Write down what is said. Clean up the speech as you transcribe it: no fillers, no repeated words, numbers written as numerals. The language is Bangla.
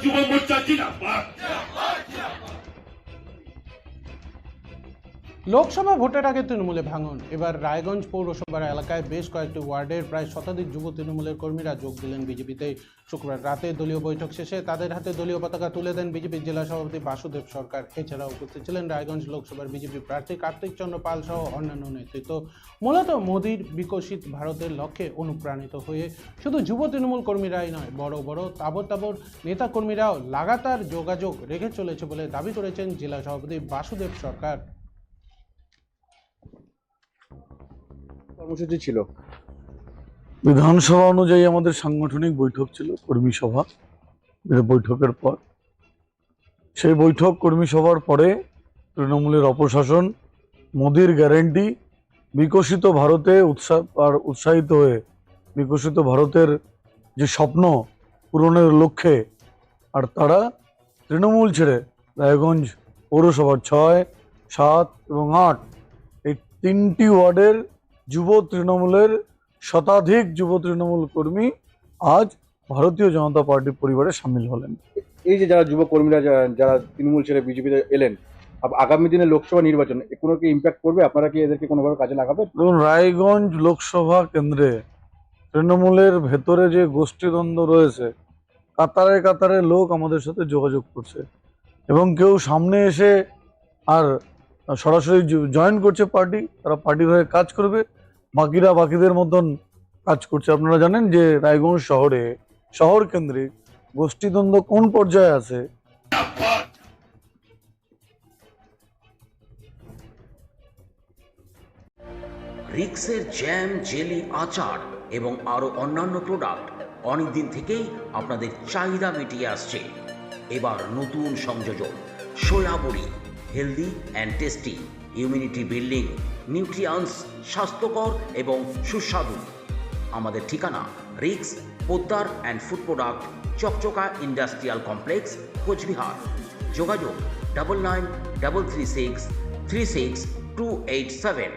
যুব মোর্চা জিন্দাবাদ। লোকসভা ভোটের আগে তৃণমূলে ভাঙন। এবার রায়গঞ্জ পৌরসভার এলাকায় বেশ কয়েকটি ওয়ার্ডের প্রায় শতাধিক যুব তৃণমূলের কর্মীরা যোগ দিলেন বিজেপিতে। শুক্রবার রাতে দলীয় বৈঠক শেষে তাদের হাতে দলীয় পতাকা তুলে দেন বিজেপির জেলা সভাপতি বাসুদেব সরকার। এছাড়াও উপস্থিত ছিলেন রায়গঞ্জ লোকসভার বিজেপি প্রার্থী কার্তিক চন্দ্র পাল সহ অন্যান্য নেতৃত্ব। মূলত মোদির বিকশিত ভারতের লক্ষ্যে অনুপ্রাণিত হয়ে শুধু যুব তৃণমূল কর্মীরাই নয়, বড় বড় তাবর নেতা কর্মীরাও লাগাতার যোগাযোগ রেখে চলেছে বলে দাবি করেছেন জেলা সভাপতি বাসুদেব সরকার। কর্মসূচি ছিল বিধানসভা অনুযায়ী আমাদের সাংগঠনিক বৈঠক ছিল, কর্মী সভা। বৈঠকের পর সেই বৈঠক কর্মী সভার পরে তৃণমূলের অপশাসন মোদির গ্যারেন্টি বিকশিত ভারতে উৎসাহিত হয়ে বিকশিত ভারতের যে স্বপ্ন পূরণের লক্ষ্যে আর তারা তৃণমূল ছেড়ে রায়গঞ্জ পৌরসভার 6, 7 এবং 8 এই 3টি ওয়ার্ডের যুব তৃণমূলের শতাধিক যুব তৃণমূল কর্মী আজ ভারতীয় জনতা পার্টি পরিবারে সামিল হলেন। এই যে যারা যুব কর্মীরা যারা তৃণমূল ছেড়ে বিজেপিতে এলেন, আগামী দিনে লোকসভা নির্বাচন কোনো কি ইম্প্যাক্ট করবে? আপনারা কি এদেরকে কোনোভাবে কাজে লাগাবেন? দেখুন, রায়গঞ্জ লোকসভা কেন্দ্রে তৃণমূলের ভেতরে যে গোষ্ঠীদ্বন্দ্ব রয়েছে, কাতারে কাতারে লোক আমাদের সাথে যোগাযোগ করছে এবং কেউ সামনে এসে আর সরাসরি জয়েন করছে পার্টি, তারা পার্টির হয়ে কাজ করবে, বাকিরা বাকিদের মতন কাজ করছে। আপনারা জানেন যে রায়গঞ্জ শহর কেন্দ্রিক গোষ্ঠীদ্বন্দ্ব কোন পর্যায়ে আছে। রিক্সের জ্যাম, জেলি, আচার এবং আরও অন্যান্য প্রোডাক্ট অনেকদিন থেকেই আপনাদের চাহিদা মিটিয়ে আসছে। এবার নতুন সংযোজন সোয়া বড়ি, healthy and tasty, immunity building, nutrients, স্বাস্থ্যকর এবং সুস্বাদু। আমাদের ঠিকানা রিক্স পোদ্দার অ্যান্ড ফুড প্রোডাক্ট, চকচকা ইন্ডাস্ট্রিয়াল কমপ্লেক্স, কোচবিহার। যোগাযোগ 9933636287।